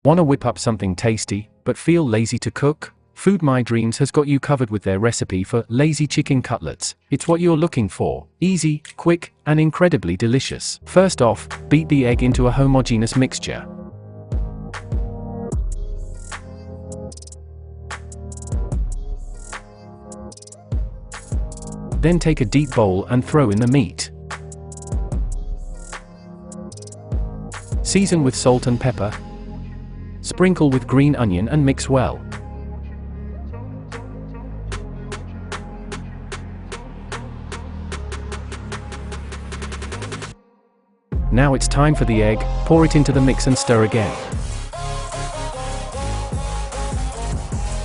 Wanna whip up something tasty, but feel lazy to cook? Food My Dreams has got you covered with their recipe for lazy chicken cutlets. It's what you're looking for: easy, quick, and incredibly delicious. First off, beat the egg into a homogeneous mixture. Then take a deep bowl and throw in the meat. Season with salt and pepper. Sprinkle with green onion and mix well. Now it's time for the egg. Pour it into the mix and stir again.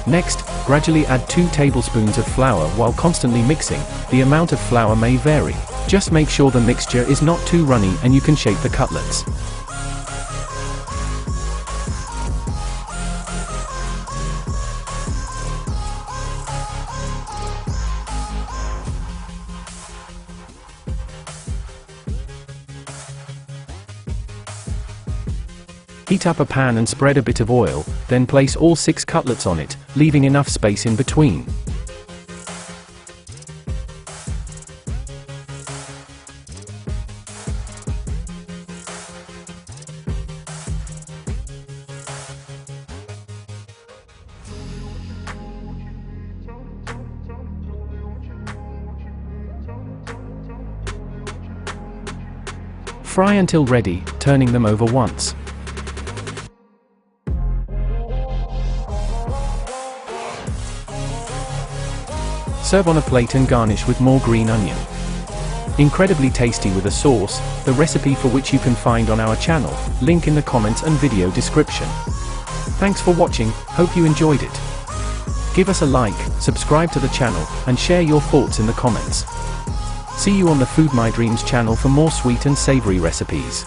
Next, gradually add 2 tablespoons of flour while constantly mixing. The amount of flour may vary. Just make sure the mixture is not too runny and you can shape the cutlets. Heat up a pan and spread a bit of oil, then place all 6 cutlets on it, leaving enough space in between. Fry until ready, turning them over once. Serve on a plate and garnish with more green onion. Incredibly tasty with a sauce, the recipe for which you can find on our channel, link in the comments and video description. Thanks for watching, hope you enjoyed it. Give us a like, subscribe to the channel, and share your thoughts in the comments. See you on the Food My Dreams channel for more sweet and savory recipes.